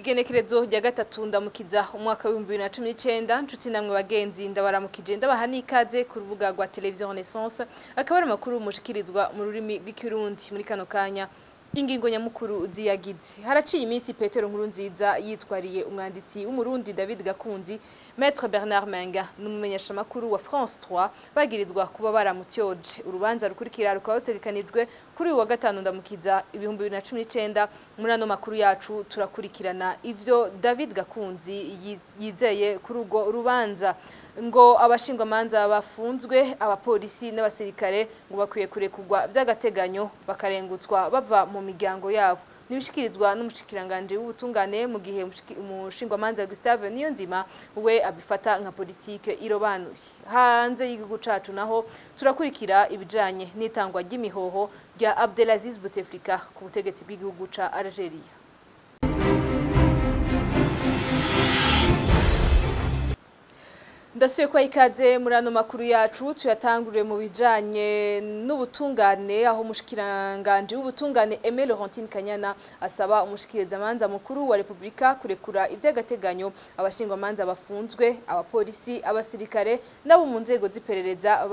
Igenekerezo rya gatatu ndamukiza umwaka wa 2019 nshuti namwe bagenzi ndabaramukije ndabaha n'ikaze ku rubuga rwa televiziyo Renaissance akaba ari makuru mushikirizwa mu rurimi rw'ikirundi muri kano kanya. Ingingo nyamukuru ziyagize haraciye iminsi Petero Nkurunziza yitwariye umwanditsi w'umurundi David Gakunzi Maître Bernard Menga n'umumenyesha makuru wa France 3 bagirizwa kuba baramutyoje. Urubanza rukurikira rukaba rutegekanijwe kuri uwa gatanu ndamukiza 2019. Muri ano makuru yacu turakurikirana ivyo David Gakunzi yizeye kuri urwo rubanza ngo abashingwamanza bafunzwe abapolisi n'abasirikare ngo bakwiye kurekurwa by'agateganyo bakarengutswa bava mu miryango yabo. Nibishikirizwa n'umushikiranganje w'ubutungane mu gihe umushingwamanza Gustave Niyonzima we abifata nka politike irobanuye. Hanze y'igihugu cacu naho turakurikira ibijanye n'itangwa ry'imihoho rya Abdelaziz Bouteflika ku butegetsi bw'igihugu ca Algeria. Ndasuye kwa ikaze muri ano makuru yacu tuyatangurire mu bijanye n'ubutungane aho umushikiranganje w'ubutungane Aimé Laurentine Kanyana asaba umushikirizamanza mukuru wa Republika kurekura iby'agateganyo abashingwamanza bafunzwe abapolisi abasirikare nabo mu nzego z'iperereza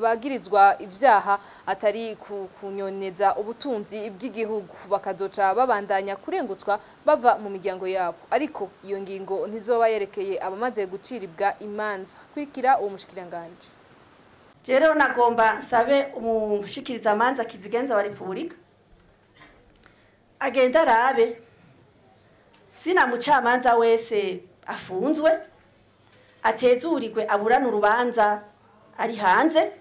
bagirizwa ivyaha atari kunyoneza ubutunzi bw'igihugu bakazoca babandanya kurengutswa bava mu miryango yabo. Ariko iyo ngingo ntizoba yerekeye abamaze gucira imanza kwikira uwo mushikiranganje. Rero nagomba sabe umushikirizamanza kizigenza wa Republika agenda arabe zina mucamanza wese afunzwe atezurirwe aburana urubanza ari hanze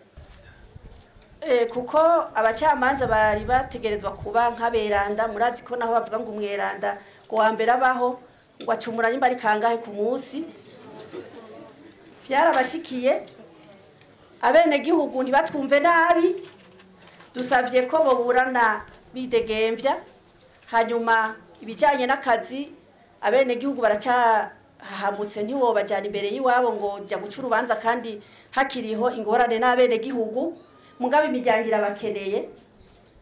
kuko abacamanza bari bategerezwa kuba nkaberanda. Murazi ko naho bavuga ngo umweranda ngo wambere abaho ngo acumura nyimba ari kangahe ku munsi. Vyarabashikiye abene gihugu ntibatwumve nabi dusavye ko boburana bidegemvya hanyuma ibijanye n'akazi abene gihugu baracahamutse ntiwobajana imbere yiwabo ngo jya guca urubanza kandi hakiriho ingorane n'abene gihugu mugabe imiryango irabakeneye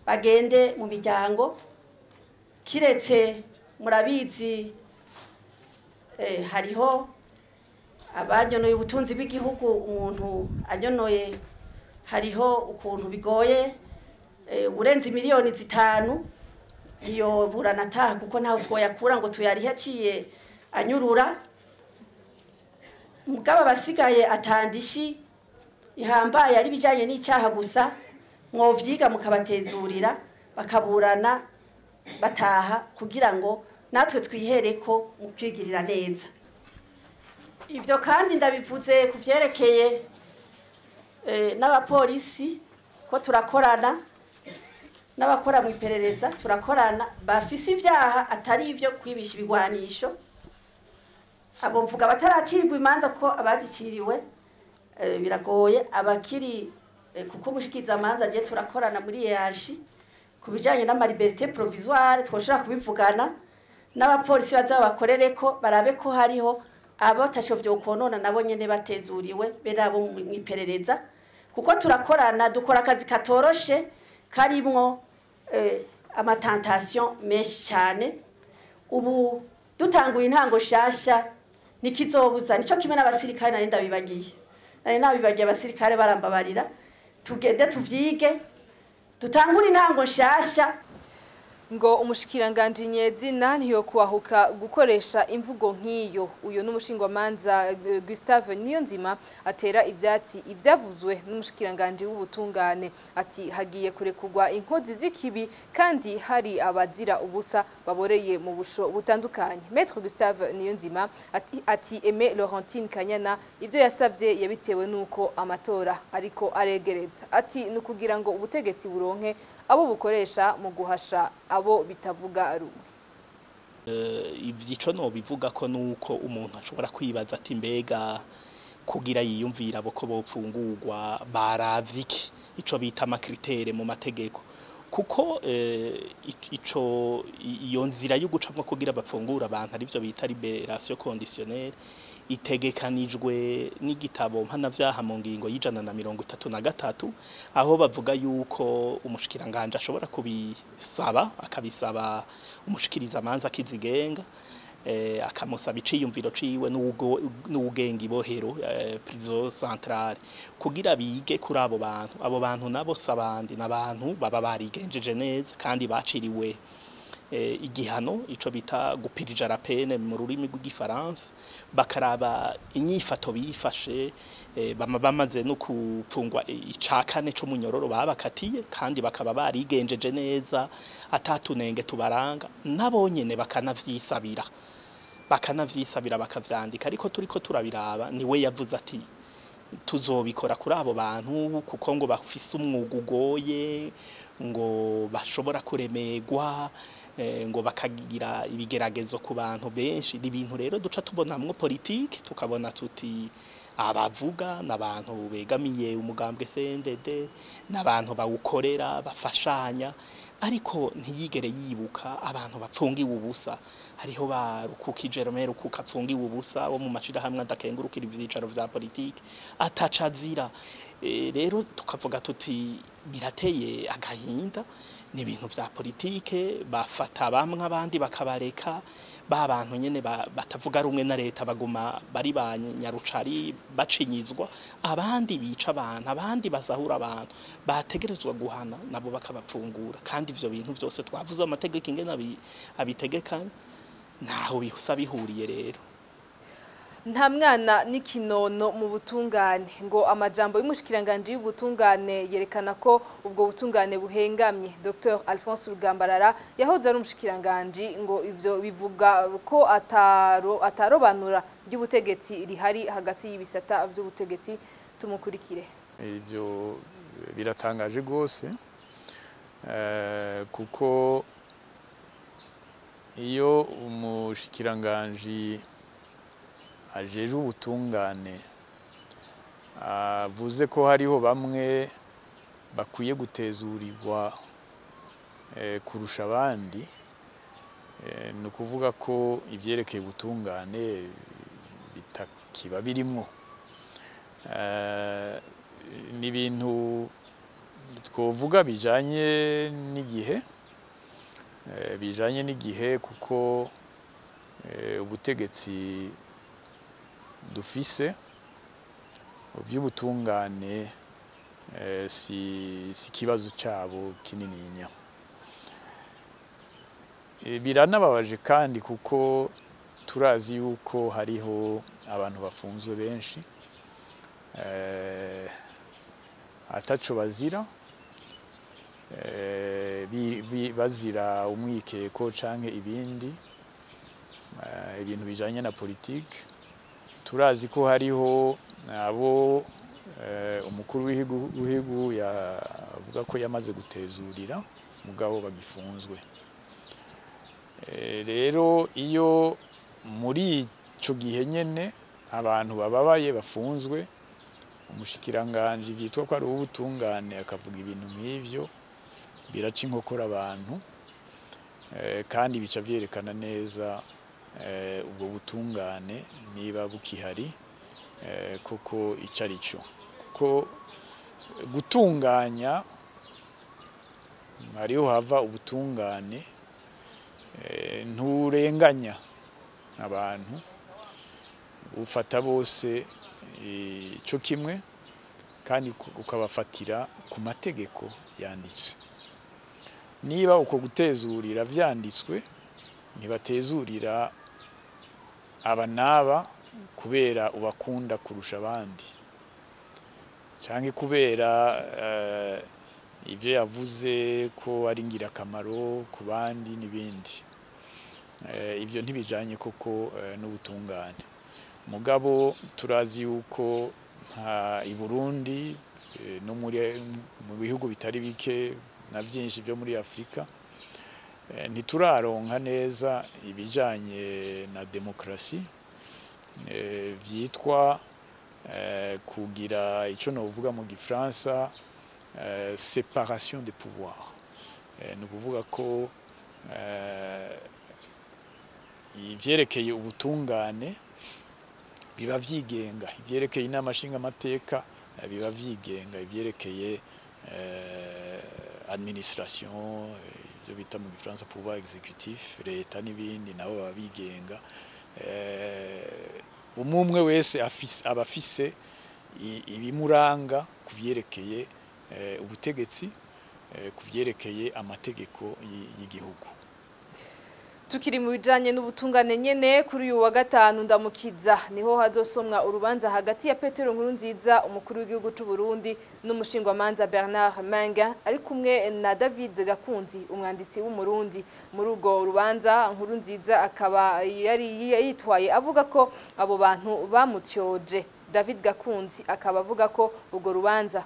bagende mu miryango kiretse murabizi hariho abanyonoye ubutunzi bw'igihugu umuntu anyonoye hariho ukuntu bigoye urenze miliyoni 5 iyo burana taha kuko ntaho twoyakura ngo tuyarihe aciye anyurura mugaba basigaye atandishi ihambaye ari bijanye n'icaha gusa mwovyiga mukabatezurira bakaburana bataha kugira ngo natwe twihereko mu kwigirira neza. Ivyo kandi ndabivuze kuvyerekeye n'abapolisi ko turakorana n'abakora mu iperereza turakorana bafise ivyaha atari ivyo kwibisha ibigwanisho abo mvuga bataracirwa imanza ko abaziciriwe biragoye abakiri kuko umushikiza amanza je turakorana muri yashi kubijanye n'ama liberté provisoire twoshaka kubivugana n'abapolisi bazabakorereko barabe ko hariho abo tashovye ukonona nabo nyene batezuriwe berabo mu iperereza kuko turakorana dukora akazi katoroshe karimwo amatentation menshi cyane. Ubu dutanguye intango shasha nikizobuza nico kimwe n'abasirikare nari ndabibagiye nabibagiye abasirikare barambabarira tugende tuvyige dutangura intango shasha ngo umushikiranganje nyezina ntiyo kuahuka gukoresha imvugo nk'iyo. Uyo n'umushingwamanza Gustave Niyonzima atera ivyatsi ivyavuzwe n'umushikiranganje w'ubutungane ati hagiye kurekurwa inkozi z'ikibi kandi hari abazira ubusa baboreye mu busho butandukanye. Maître Gustave Niyonzima ati Aimé Laurentine Kanyana ivyo yasavye yabitewe nuko amatora ariko aregereza ati nukugira ngo ubutegetsi buronke abo bukoresha mu guhasha abo bitavuga rumwe. Ivyico no bivuga ko nuko umuntu ashobora kwibaza ati mbega kugira yiyumvira abo ko bopfungurwa baravyiki ico bita amakritere mu mategeko kuko iyo nzira yo gucamo kugira bapfungura abantu arivyo bita liberation conditionnelle itegekanijwe n'igitabo mpanavyaha mu ngingo y'133 aho bavuga yuko umushikiranganje ashobora akabisaba umushikiriza amanza kizigenga akamusaba iciyumviro ciwe n'ugenga ibohero prison centrale kugira bige kuri abo bantu nabo sabandi n'abantu baba barigenjeje neza kandi baciriwe igihano ico bita gupirija la peine mu rurimi rw'igifaransa bakaraba inyifato bifashe bamaze no kupfungwa icakane cyo munyororo babakatiye kandi bakaba barigenjeje neza atatunenge tubaranga nabonyene bakanavyisabira bakavyandika ariko turiko turabiraba niwe yavuze ati tuzobikora kuri abo bantu kuko ngo bafise umwuga ugoye ngo bashobora kuremegwa ngo bakagira ibigeragezo ku bantu benshi ibintu rero duca tubonamwo politike tukabona tuti abavuga n'abantu begamiye umugambwe CNDD n'abantu bawukorera bafashanya ariko ntiyigere yibuka abantu bapfungiwe ubusa hariho barukukije Jerome rukuka apfungiwe ubusa wo mu mashira hamwe adakengurukira ivyicaro vya politike atacazira rero tukavuga tuti birateye agahinda n'ibintu vya politike bafata bamwe abandi bakabareka bantu nyene batavuga rumwe na leta baguma bari banyarucari bacinyizwa abandi bica abantu abandi bazahura abantu bategerezwa guhana nabo bakabapfungura kandi ivyo bintu vyose twavuze amategeko ingene abitegekanye naho bihusa bihuriye rero nta mwana n'ikinono mu butungane ngo amajambo y'umushikiranganje y'ubutungane yerekana ko ubwo butungane buhengamye Dr Alphonse Rugambarara yahoze ari umushikiranganje ngo ivyo bivuga ko atarobanura by'ubutegetsi rihari hagati y'ibisata by'ubutegetsi tumukurikire ivyo biratangaje gose kuko iyo umushikiranganje ajeje ubutungane avuze ko hariho bamwe bakwiye gutezurirwa kurusha abandi no kuvuga ko ivyerekeye ubutungane bitakiba birimwo ni ibintu twovuga bijanye n'igihe kuko ubutegetsi dufise by'ubutungane si kibazo cyabo kinininya biranababaje kandi kuko turazi yuko hariho abantu bafunzwe benshi ataco bazira bazira umwikeko canke ibintu bijanye na politike turazi ko hariho abo umukuru w'igihugu yavuga ko yamaze gutezurira mugabo bagifunzwe rero iyo muri ico gihe nyene abantu bababaye bafunzwe umushikiranganje byitwa ko ari ubutungane akavuga ibintu nk'ivyo biraca inkokora abantu kandi bica byerekana neza ubwo butungane niba bukihari koko icari cyo kuko gutunganya hariho hava ubutungane nturenganya abantu ufata bose cyo kimwe kandi ukabafatira ku mategeko yanditswe niba uko gutezurira vyanditswe ntibatezurira aba naba kubera ubakunda kurusha abandi canke kubera ivyo yavuze ko ari ngirakamaro ku bandi n'ibindi ivyo ntibijanye koko n'ubutungane mugabo turazi yuko i Burundi no mu bihugu bitari bike na byinshi byo muri Afrika ntituraronka neza ibijanye na demokrasi byitwa kugira ico no uvuga mu Gifaransa séparation des pouvoirs ni ukuvuga ko ivyerekeye ubutungane biba vyigenga, ivyerekeye inama nshingamateka biba vyigenga, ivyerekeye administration ibyo bita mu gifaransa pouvoir exécutif leta n'ibindi nabo baba bigenga. Umwe wese aba afise ibimuranga kuvyerekeye ubutegetsi, kuvyerekeye amategeko y'igihugu. Tukiri mu bijanye n'ubutungane nyene kuri uyu wa gatanu ndamukiza niho hazosomwa urubanza hagati ya Petero Nkurunziza umukuru w'igihugu c'u Burundi n'umushingwamanza Bernard Menga ari kumwe na David Gakunzi umwanditsi w'umurundi. Muri urwo rubanza Nkurunziza akaba yari yitwaye avuga ko abo bantu bamutyoje. David Gakunzi akaba avuga ko urwo rubanza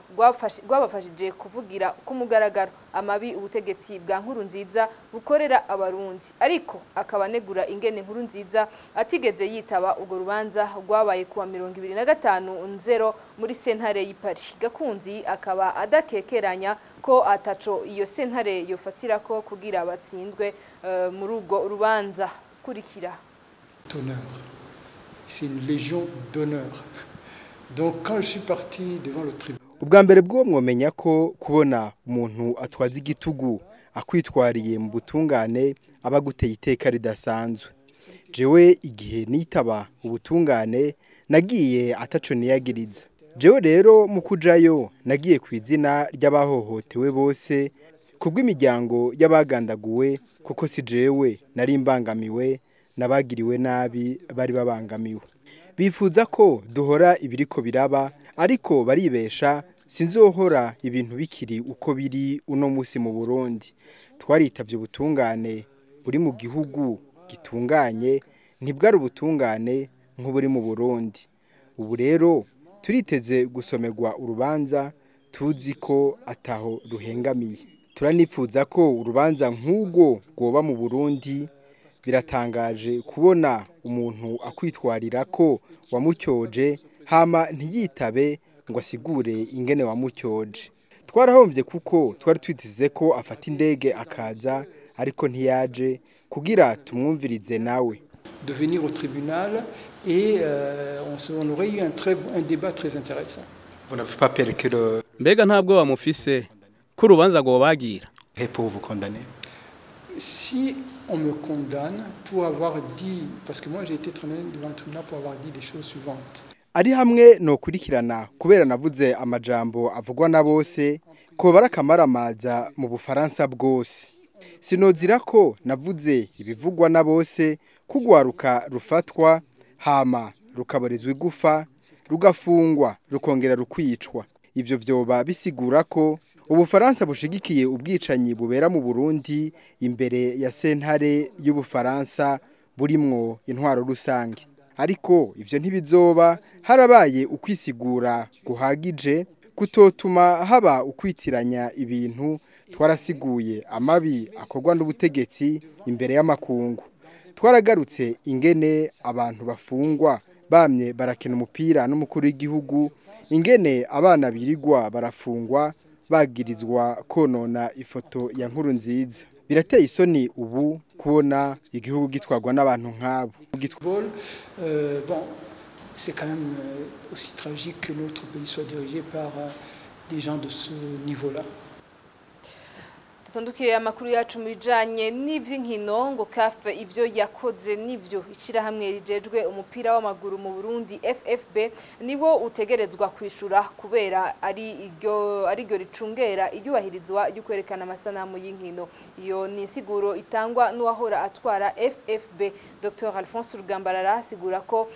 rwabafashije kuvugira ku mugaragaro amabi ubutegetsi bwa Nkurunziza bukorera abarundi, ariko akaba negura ingene Nkurunziza atigeze yitaba urwo rubanza rwabaye kuwa 2025 muri sentare y'Ipari. Gakunzi akaba adakekeranya ko ataco iyo sentare yofatira ko kugira batsindwe muri urwo rubanza. Kurikira. C'est une légion d'honneur. Donc quand je suis parti devant le tribunal, ubwa mbere bwo mwomenya ko kubona umuntu atwaza igitugu akwitwariye mu butungane aba guteye iteka ridasanzwe. Jewe igihe nitaba ubutungane nagiye ataco niyagiriza. Jewe rero mu kujayo nagiye kwizina ry'abahohotewe bose kubw'imiryango y'abagandaguwe, kuko si jewe nari imbangamiwe nabagiriwe nabi bari babangamiwe. Bifuza ko duhora ibiriko biraba, ariko baribesha. Sinzohora ibintu bikiri uko biri uno musi mu Burundi. Twaritavye ubutungane buri mu gihugu gitunganye, ntibwari ubutungane nk'uburi mu Burundi. Ubu rero turiteze gusomerwa urubanza tuzi ko ataho ruhengamiye. Turanifuza ko urubanza nk'ubwo rwoba mu Burundi. Biratangaje kubona umuntu akwitwarira ko wamutyoje hama ntiyitabe ngo asigure ingene wamutyoje. Twarahomvye kuko twari twitize ko afata indege akaza, ariko ntiyaje kugira tumwumvirize nawe. De venir au tribunal et on aurait eu un débat très intéressant. Vous n'avez pas peur que le mbega ntabwo bamufise ko urubanza ngo bagira pour vous condamner? Si on me condamne pour avoir dit, parce que moi j'ai été traîné devant le tribunal pour avoir dit des choses suivantes. Ari hamwe no kurikirana kubera navuze amajambo avugwa na bose ko barakamaramaza mu Bufaransa bwose. Sinozira ko navuze ibivugwa na bose kugwaruka rufatwa hama rukaborezwa igufa rugafungwa rukongera rukwicwa. Ivyo vyoba bisigura ko Ubufaransa bushigikiye ubwicanyi bubera mu Burundi imbere ya sentare y'Ubufaransa burimwo intwaro rusange. Ariko ivyo ntibizoba harabaye ukwisigura guhagije kutotuma haba ukwitiranya ibintu. Twarasiguye amabi akorwa n'ubutegetsi imbere y'amakungu. Twaragarutse ingene abantu bafungwa bamye barakina umupira n'umukuru w'igihugu, ingene abana birigwa barafungwa bagirizwa konona ifoto ya Nkurunziza. Birateye isoni ubu kubona igihugu gitwagwa n'abantu nk'abo. Bon, c'est quand même aussi tragique que notre pays soit dirigé par des gens de ce niveau-là. Tandukire amakuru yacu mubijanye n'ivy'inkino ngo CAF ivyo yakoze nivyo ishirahamwe rijejwe umupira w'amaguru mu Burundi FFB niwo utegerezwa kwishura kubera ari iryo ricungera iryubahirizwa ryo kwerekana amasanamu y'inkino. Iyo ni insiguro itangwa n'uwahora atwara FFB Dr Alphonse Rugambarara asigura ko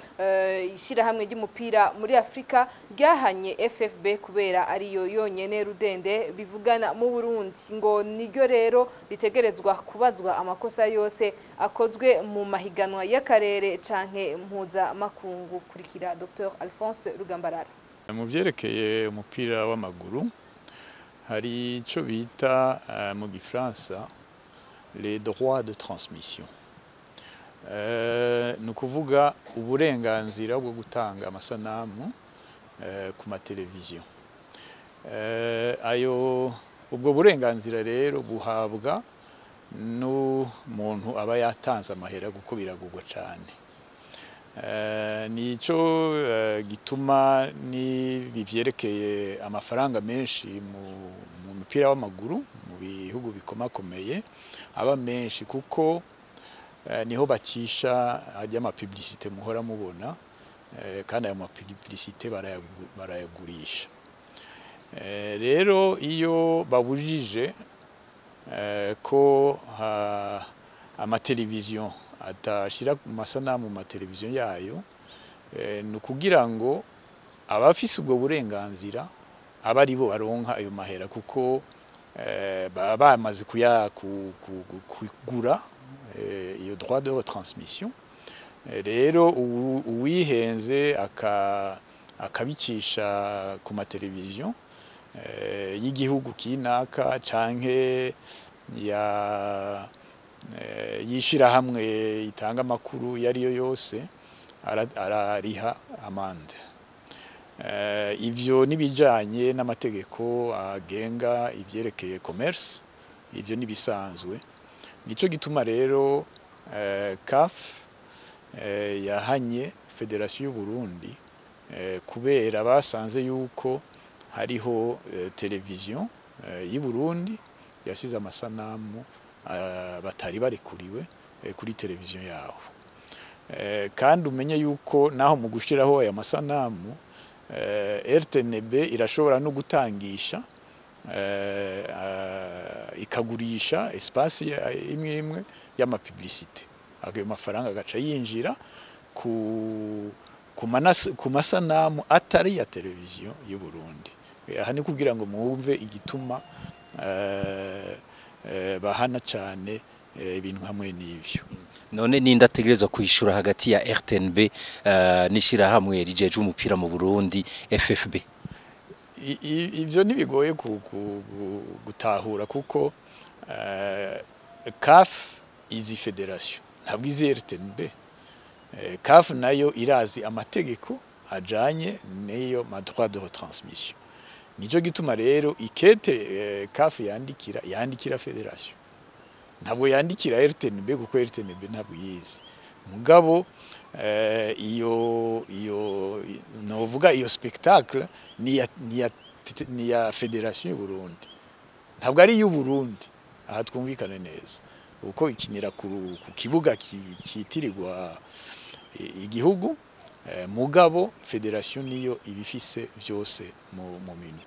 ishirahamwe ry'umupira muri Afrika ryahanye FFB kubera ariyo yonyene rudende bivugana mu Burundi. Ngo niryo rero ritegerezwa kubazwa amakosa yose akozwe mu mahiganwa y'akarere canke mpuza makungu. Kurikira Dr Alphonse Rugambarara. Mu byerekeye umupira w'amaguru hari ico bita mu gifaransa les droits de transmission. Ni ukuvuga uburenganzira bwo gutanga amasanamu ku mateleviziyo. Ayo ubwo burenganzira rero buhabwa n'umuntu aba yatanze amahera kuko biragurwa cyane. Nico gituma bivyerekeye amafaranga menshi mu mupira w'amaguru mu bihugu bikomakomeye aba menshi kuko niho bacisha ajya ama publicité muhora mubona kandi ayo ma publicité barayagurisha. Rero iyo babujije ko amateleviziyo atashira amasanamu mu mateleviziyo yayo ni ukugira ngo abafise ubwo burenganzira aba ari bo baronka ayo mahera kuko baba bamaze kugura iyo droit de retransmission. Rero uwihenze akabicisha ku mateleviziyo y'igihugu kinaka canke yishira hamwe itanga makuru yariyo yose arariha amande. Ivyo nibijanye n'amategeko agenga ivyerekeye commerce, ivyo nibisanzwe. Nico gituma rero CAF yahanye Federation y'u Burundi kubera basanze yuko hariho televiziyo y'u Burundi yashize amasanamu batari barekuriwe kuri televiziyo yaho. Kandi umenye yuko naho mu gushiraho aya masanamu RTNB irashobora no gutangisha ikagurisha espace imwe imwe y'ama publicité. Ayo mafaranga agaca yinjira ku masanamu atari ya televiziyo y'u Burundi. Aha ni kugira ngo mwumve igituma bahana cyane ibintu hamwe n'ivyo. None ninda tegerezwa kwishura hagati ya RTNB nishira hamwe rijeje umupira mu Burundi FFB? Ivyo nibigoye gutahura kuko CAF izi federation ntabwo izi RTNB. CAF nayo irazi amategeko ajanye neyo ma droit de retransmission. Nico gituma rero ikete CAF yandikira federation. Ntabwo yandikira RTNB kuko RTNB ntabwo yizi. Mugabo iyo novuga iyo spectacle ni ya federation y'u Burundi. Ntabwo ari y'u Burundi. Aha twumvikane neza. Uko ikinira ku kibuga kitirirwa igihugu mugabo federation niyo ibifise byose mu minwe.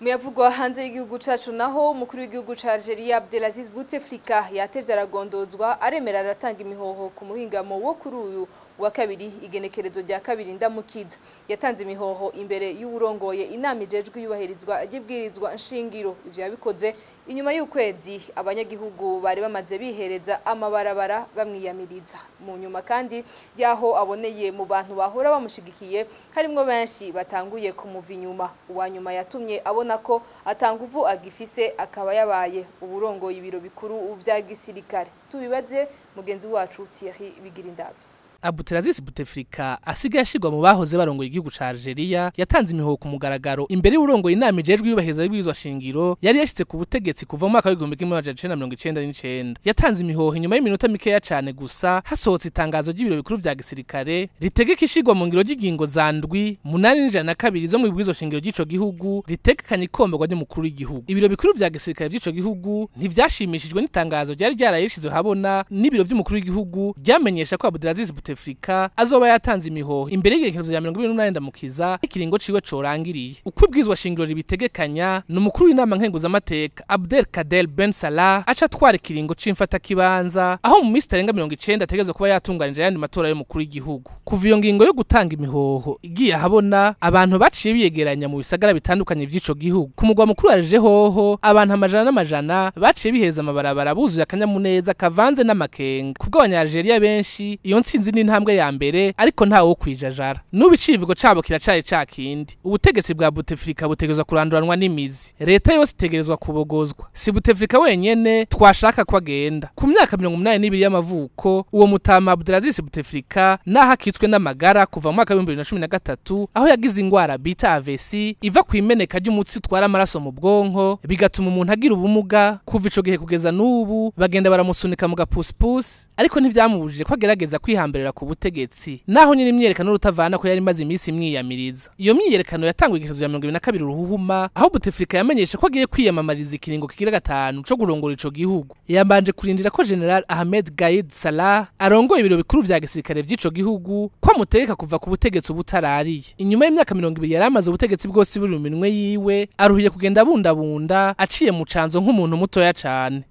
Muyavugwa hanze y'igihugu cacu naho umukuru w'igihugu ca Algeria Abdelaziz Bouteflika yatevye aragondozwa aremera aratanga imihoho ku muhingamo wo kuri uyu wa kabiri igenekerezo rya kabiri ndamukiza. Yatanze imihoho imbere y'uburongoye inama ijejwe yubahirizwa ry'ibwirizwa nshingiro. Ivyo yabikoze inyuma y'ukwezi abanyagihugu bari bamaze bihereza amabarabara bamwiyamiriza. Mu nyuma kandi yaho aboneye mu bantu bahora bamushigikiye harimwo benshi batanguye kumuva inyuma. Uwa nyuma yatumye abona ko atanguvu agifise akaba yabaye uburongoye ibiro bikuru vya gisirikare. Tubibaze mugenzi wacu Thierry Bigirindavyi. Abdelaziz Bouteflika asigaye ashirwa mu bahoze barongoye igihugu ca Algeria yatanze imihoho ku mugaragaro imbere y'uburongoye inama ijejwe yubahiriza y'ibwirizwa shingiro yari yashitse ku butegetsi kuva mu mwaka wa 1999. Yatanze imihoho inyuma y'iminota mikeya cane gusa hasohotse itangazo ry'ibiro bikuru vya gisirikare ritegeka ishirwa mu ngiro ry'ingingo za ndwi 802 zo mu bwirizwa shingiro ry'ico gihugu ritegekanye ikomberwa ry'umukuru w'igihugu. Ibiro bikuru vya gisirikare by'ico gihugu ntivyashimishijwe n'itangazo ryari ryarayishizwe habona n'ibiro by'umukuru w'igihugu ryamenyesha ko Abdelaziz Bouteflika azoba yatanze imihoho imbere y'igenekerezo ya 28 ndamukiza ikiringo ciwe corangiriye. Uko ibwirizwa shingiro ribitegekanya n'umukuru w'inama nkenguzamateka Abdelkader Ben Salah aca twara ikiringo c'imfata kibanza aho mu minsi tarenga 90 ategezwe kuba yatunganije yandi matora y'umukuru w'igihugu. Kuva iyo ngingo yo gutanga imihoho igiye habona abantu baciye biyegeranya mu bisagara bitandukanye vy'ico gihugu. Ku mugwa mukuru aje hoho abantu amajana n'amajana baciye biheza amabarabara buzuye akanyamuneza kavanze n'amakenga. Kubwo abanya-Algeria benshi iyo ntsinzi n'intambwe ya mbere ariko ntawo kwijajara. N'ubicivigo cabo kiracaye cakindi. Ubutegetsi bwa Bouteflika butegerezwa kuranduranwa n'imizi. Leta yose itegerezwa kubogozwa. Si Bouteflika wenyene twashaka ko agenda. Ku myaka 82 y'amavuko uwo mutama Abdelaziz Bouteflika naho akitwa yahagaritswe n'amagara kuva mu mwaka wa 2013 aho yagize ingwara bita AVC iva ku imeneka ry'umutsi utwara amaraso mu bwonko bigatuma umuntu agira ubumuga kuva ico gihe kugeza n'ubu bagenda baramusunika mu gapuspus ariko ntivyamubujije ko agerageza kwihamberera ku butegetsi naho nyine imyerekano rutavana ko yari maze iminsi imwiyamiriza iyo myiyerekano yatangwe igihe cya 2022 ruhuhuma aho Bouteflika yamenyesha ko agiye kwiyamamariza ikiringo kigira 5 co kurongora ico gihugu yambanje kurindira ko General Ahmed Gaid Salah arongoye ibiro bikuru vya gisirikare vy'ico gihugu ko amutegeka kuva ku butegetsi butarariye inyuma y'imyaka 20 yaramaze ubutegetsi bwose buri mu minwe yiwe aruhiye kugenda bundabunda aciye mu canzo nk'umuntu mutoya cane.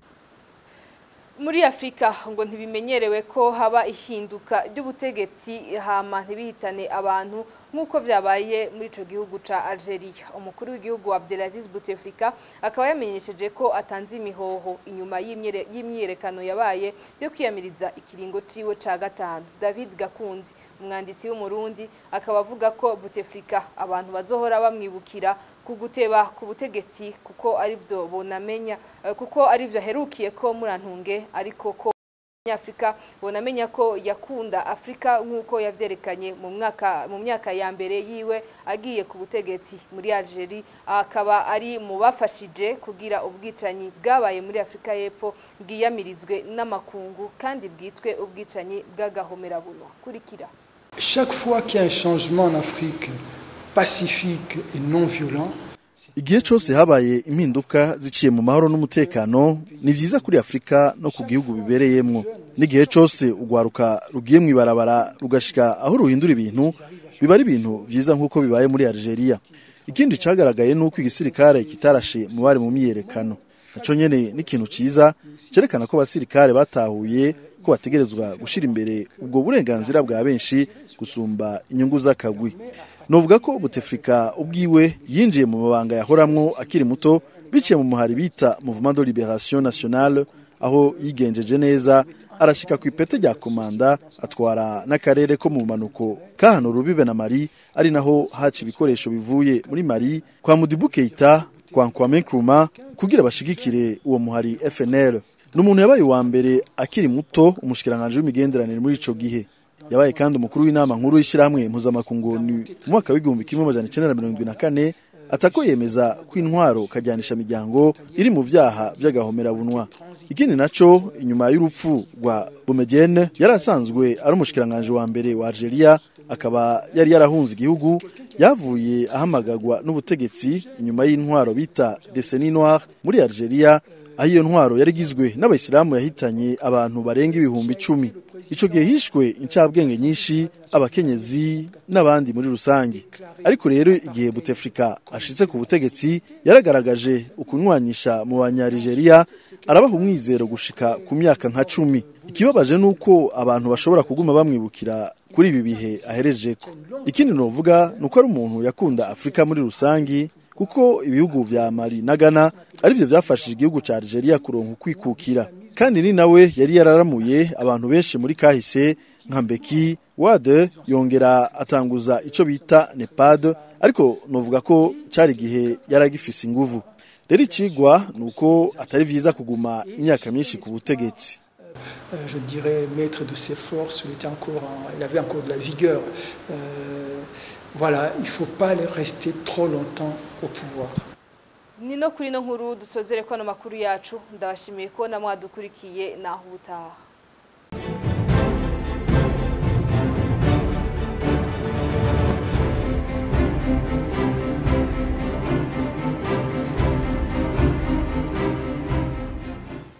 Muri Afrika ngo ntibimenyerewe ko haba ihinduka ry'ubutegetsi hama ntibihitane abantu nkuko vyabaye muri ico gihugu ca Algeria. Umukuru w'igihugu Abdelaziz Bouteflika akaba yamenyesheje ko atanze imihoho inyuma y'imyiyerekano yabaye yo kwiyamiriza ikiringo ciwe ca 5. David Gakunzi umwanditsi w'umurundi akaba avuga ko Bouteflika abantu bazohora bamwibukira kuguteba ku butegetsi kuko arivyo bonamenya kuko arivyo herukiye ko murantunge ariko ko Afrika bonamenya ko yakunda Afrika nkuko yavyerekanye mu myaka ya mbere yiwe agiye ku butegetsi muri Algeria akaba ari mu bafashije kugira ubwicanyi bwabaye muri Afrika y'Epfo bwiyamirizwe n'amakungu kandi bwitwe ubwicanyi bw'agahomerabunwa kurikira. Chaque fois qu'il y a un changement en Afrique pacifique et non violent, igihe cyose habaye impinduka ziciye mu mahoro n'umutekano ni vyiza kuri Afrika no ku gihugu bibereyemwo n'igihe cyose ugwaruka rugiye mu ibarabara rugashika aho ruhindura ibintu biba ari ibintu vyiza nkuko bibaye muri Algeria. Ikindi cagaragaye nuko igisirikare kitarashe mu bari mu myiyerekano naco nyene n'ikintu ciza cerekana ko abasirikare batahuye ko bategerezwa gushira imbere ubwo burenganzira bwa benshi gusumba inyungu z'akagwi. Novuga ko Bouteflika ubwiwe yinjiye mu mabanga yahoramwo akiri muto biciye mu muhari bita Mouvement de Libération Nationale aho yigenjeje neza arashika ku ipete rya komanda atwara n'akarere ko mu manuko kahano rubibe na Mali ari naho haci ibikoresho bivuye muri Mali kwa Modibo Keita kwa Kwame Nkrumah kugira bashigikire uwo muhari FNL. N'umuntu yabaye wa mbere akiri muto umushikiranganje w'imigenderanire muri ico gihe. Yabaye kandi umukuru w'inama nkuru y'ishiramwe mpuzamakungu mu mwaka wa 1974 atako yemeza ko intwaro kajyanisha miryango iri mu vyaha by'agahomerabunwa. Ikindi naco inyuma y'urupfu rwa Boumediene yarasanzwe ari umushikiranganje wa mbere wa Algeria akaba yari yarahunze igihugu yavuye ahamagagwa n'ubutegetsi inyuma y'intwaro bita Décennie Noire muri Algeria aho iyo ntwaro yarigizwe n'abayisilamu yahitanye abantu barenga 10,000. Ico gihe hishwe incabwenge nyinshi abakenyezi n'abandi muri rusangi. Ariko rero igihe Bouteflika ashitse ku butegetsi yaragaragaje ukunywanyisha mu banyarigeria arabaha umwizero gushika ku myaka nka 10. Ikibabaje nuko abantu bashobora kuguma bamwibukira kuri ibi bihe aherejeko. Ikindi novuga nuko ari umuntu yakunda Afrika muri rusangi kuko ibihugu vya Mali na Ghana arivyo vyafashije igihugu ca Algeria kuronka kwikukira kandi ni nawe yari yararamuye abantu benshi muri kahise nka Mbeki Wade yongera atanguza ico bita NEPAD ariko novuga ko cari gihe yaragifise inguvu. Rero icigwa nuko atari vyiza kuguma imyaka myinshi ku butegetsi. Je dirais maître de ses forces, il avait encore de la vigueur. Voilà, il ne faut pas rester trop longtemps au pouvoir. Nino kuri no nkuru dusozere ko no makuru yacu ndabashimiye ko namwadukurikiye naho utaha.